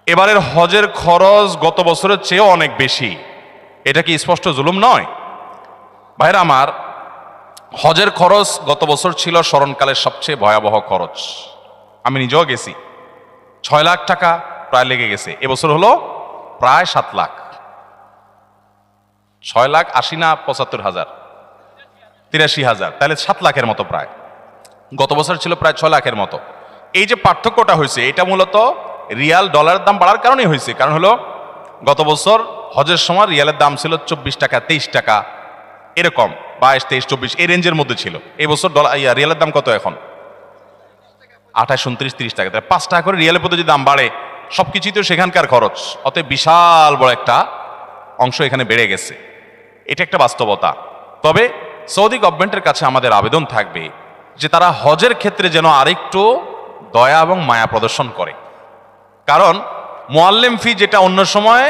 এবারের হজের খরচ গত বছরের চেয়েও অনেক বেশি। এটা কি স্পষ্ট জুলুম নয়? ভাইরা আমার, হজের খরচ গত বছর ছিল স্মরণকালের সবচেয়ে ভয়াবহ খরচ। আমি নিজেও গেছি। 6 লাখ টাকা প্রায় লেগে গেছে। এবছর হলো প্রায় 7 লাখ। 6 লাখ 80 না 75,000, 83,000, তাহলে 7 লাখের মতো প্রায়। গত বছর ছিল প্রায় 6 লাখের মতো। এই যে পার্থক্যটা হয়েছে, এটা মূলত রিয়াল ডলারের দাম বাড়ার কারণেই হয়েছে। কারণ হলো গত বছর হজের সময় রিয়ালের দাম ছিল 24 টাকা, 23 টাকা, এরকম 22, 23, 24 এই রেঞ্জের মধ্যে ছিল। এই বছর রিয়ালের দাম কত এখন? 28, 29, 30 টাকা। তাহলে 5 টাকা করে রিয়ালের প্রতি যদি দাম বাড়ে, সবকিছুই তো সেখানকার খরচ, অতএব বিশাল বড় একটা অংশ এখানে বেড়ে গেছে। এটা একটা বাস্তবতা। তবে সৌদি গভর্নমেন্টের কাছে আমাদের আবেদন থাকবে যে তারা হজের ক্ষেত্রে যেন আরেকটু দয়া এবং মায়া প্রদর্শন করে। কারণ মুআল্লিম ফি যেটা অন্য সময়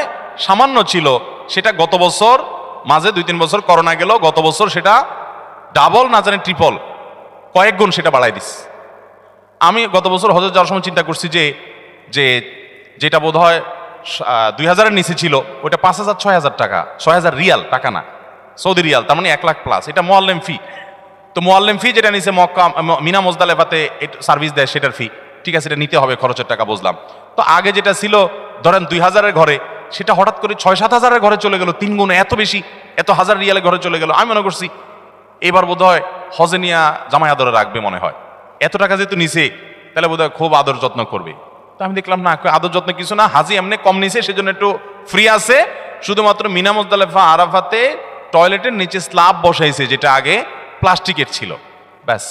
সামান্য ছিল, সেটা গত বছর মাঝে 2-3 বছর করোনা গেল, গত বছর সেটা ডাবল না জানি ট্রিপল, কয়েক গুণ সেটা বাড়াই দিস। আমি গত বছর হজে যাওয়ার সময় চিন্তা করছি যে যেটা বোধ হয় 2000-এর নিচে ছিল, ওটা 5,000, 6,000 টাকা, 6,000 রিয়াল, টাকা না, সৌদি রিয়াল, তার মানে 1 লাখ প্লাস। এটা মুআল্লিম ফি। তো মুআল্লিম ফি যেটা নিচে মক্কা, মিনা, মুজদালেফাতে সার্ভিস দেয়, সেটার ফি, ঠিক আছে, এটা নিতে হবে, খরচের টাকা বুঝলাম। তো আগে যেটা ছিল ধরেন 2000-এর ঘরে, সেটা হঠাৎ করে 6-7 হাজারের ঘরে চলে গেল, 3 গুণ, এত বেশি, এত হাজার রিয়ালের ঘরে চলে গেল। আমি মনে করছি এবার বোধ হয় হজে নিয়া জামাই আদরে রাখবে মনে হয়, এত টাকা যেহেতু নিছে, তাহলে বোধ হয় খুব আদর যত্ন করবে। তো আমি দেখলাম না, আদর যত্ন কিছু না, হাজি এমনি কম নিছে, সেজন্য একটু ফ্রি আছে। শুধুমাত্র মিনা, মুজদালেফা, আরাফাতে টয়লেটের নিচে স্ল্যাব বসাইছে, যেটা আগে প্লাস্টিকের ছিল, ব্যাস।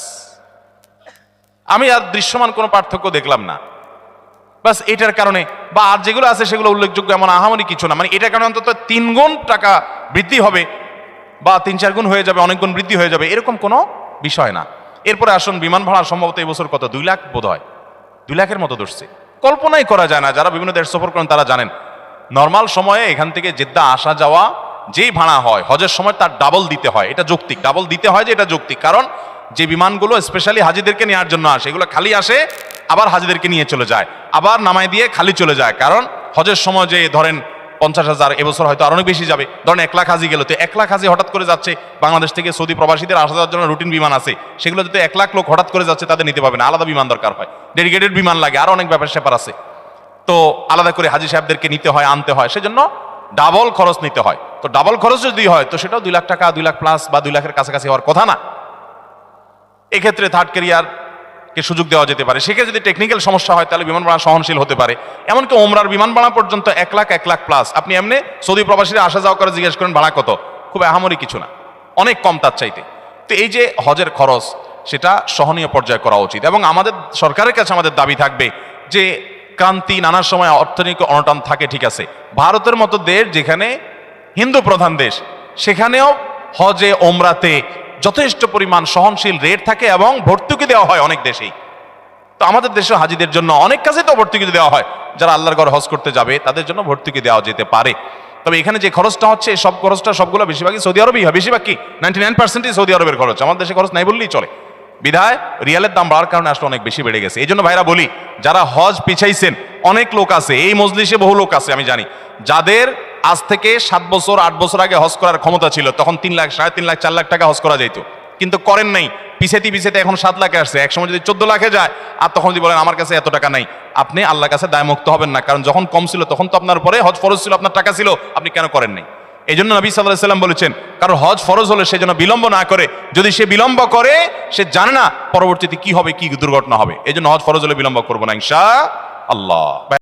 আমি আর দৃশ্যমান কোনো পার্থক্য দেখলাম না। বাস এটার কারণে, বা আর যেগুলো আছে সেগুলো উল্লেখযোগ্য এমন আহামরি কিছু না, মানে এটার কারণে অন্তত 3 গুণ টাকা বৃদ্ধি হবে, বা 3-4 গুণ হয়ে যাবে, অনেক গুণ বৃদ্ধি হয়ে যাবে, এরকম কোনো বিষয় না। এরপরে আসুন, বিমান ভাড়া সম্ভবত এবছর কত, 2 লাখ বোধ হয়, 2 লাখের মতো ধরছে। কল্পনাই করা যায় না, যারা বিভিন্ন দেশ সফর করেন তারা জানেন। নর্মাল সময়ে এখান থেকে জেদ্দা আসা যাওয়া যেই ভাড়া হয়, হজের সময় তার ডাবল দিতে হয়। এটা যৌক্তিক, ডাবল দিতে হয় যে এটা যৌক্তিক। কারণ যে বিমানগুলো স্পেশালি হাজিদেরকে নেওয়ার জন্য আসে, এগুলো খালি আসে, আবার হাজিদেরকে নিয়ে চলে যায়, আবার নামায় দিয়ে খালি চলে যায়। কারণ হজের সময় যে ধরেন 50,000, এবছর হয়তো আর অনেক বেশি যাবে, ধরেন 1 লাখ হাজি গেল, তো 1 লাখ হাজি হঠাৎ করে যাচ্ছে বাংলাদেশ থেকে, সৌদি প্রবাসীদের আসা যাওয়ার জন্য রুটিন বিমান আছে, সেগুলো যদি 1 লাখ লোক হঠাৎ করে যাচ্ছে, তাদের নিতে পারবে না, আলাদা বিমান দরকার হয়, ডেডিকেটেড বিমান লাগে, আর অনেক ব্যাপার স্যাপার আছে। তো আলাদা করে হাজি সাহেবদেরকে নিতে হয়, আনতে হয়, সেজন্য ডাবল খরচ নিতে হয়। তো ডাবল খরচ যদি হয়, তো সেটাও 2 লাখ টাকা, 2 লাখ প্লাস, বা 2 লাখের কাছাকাছি হওয়ার কথা না। এক্ষেত্রে থার্ড ক্যারিয়ারকে সুযোগ দেওয়া যেতে পারে। সেক্ষেত্রে যদি টেকনিক্যাল সমস্যা হয়, তাহলে বিমান ভাড়া সহনশীল হতে পারে। এমনকি ওমরার বিমান ভাড়া পর্যন্ত 1 লাখ, 1 লাখ প্লাস। আপনি এমনি সৌদি প্রবাসীরা আসা যাওয়া করে জিজ্ঞেস করেন ভাড়া কত, খুব আহামরি কিছু না, অনেক কম তার চাইতে। তো এই যে হজের খরচ, সেটা সহনীয় পর্যায়ে করা উচিত। এবং আমাদের সরকারের কাছে আমাদের দাবি থাকবে যে ক্রান্তি, নানা সময় অর্থনৈতিক অনটন থাকে, ঠিক আছে, ভারতের মতো দেশ যেখানে হিন্দু প্রধান দেশ, সেখানেও হজে ওমরাতে যথেষ্ট পরিমাণ সহনশীল রেট থাকে এবং ভর্তুকি দেওয়া হয় অনেক দেশেই। তো আমাদের দেশে হাজিদের জন্য অনেক কাজে তো ভর্তুকি দেওয়া হয়, যারা আল্লাহর ঘর হজ করতে যাবে তাদের জন্য ভর্তুকি দেওয়া যেতে পারে। তবে এখানে যে খরচটা হচ্ছে, সব খরচটা সবগুলো বেশিরভাগই সৌদি আরবই হয়, বেশিরভাগ কি 99%ই সৌদি আরবের খরচ, আমাদের দেশে খরচ নাই বললেই চলে। বিধায় রিয়ালের দাম বাড়ার কারণে আসলে অনেক বেশি বেড়ে গেছে। এই জন্য ভাইরা বলি, যারা হজ পিছাইছেন, অনেক লোক আছে এই মজলিসে, বহু লোক আছে আমি জানি, যাদের আজ থেকে 7 বছর 8 বছর আগে হজ করার ক্ষমতা ছিল, তখন 3 লাখ, 3.5 লাখ, 4 লাখ টাকা হজ করা যেত, কিন্তু করেন নাই, পিছাইতে এখন 7 লাখে আসছে। একসময় যদি 14 লাখে যায়, আর তখন যদি বলেন আমার কাছে এত টাকা নাই, আপনি আল্লাহর কাছে দায়মুক্ত হবেন না। কারণ যখন কম ছিল তখন তো আপনার পরে হজ ফরজ ছিল, আপনার টাকা ছিল, আপনি কেন করেন নাই? এই জন্য নবী সাল্লাল্লাহু আলাইহি সাল্লাম বলেছেন, কারণ হজ ফরজ হলে সে যেন বিলম্ব না করে। যদি সে বিলম্ব করে, সে জানে না পরবর্তীতে কি হবে, কি দুর্ঘটনা হবে। এই জন্য হজ ফরজ হলে বিলম্ব করবো না ইনশাআল্লাহ।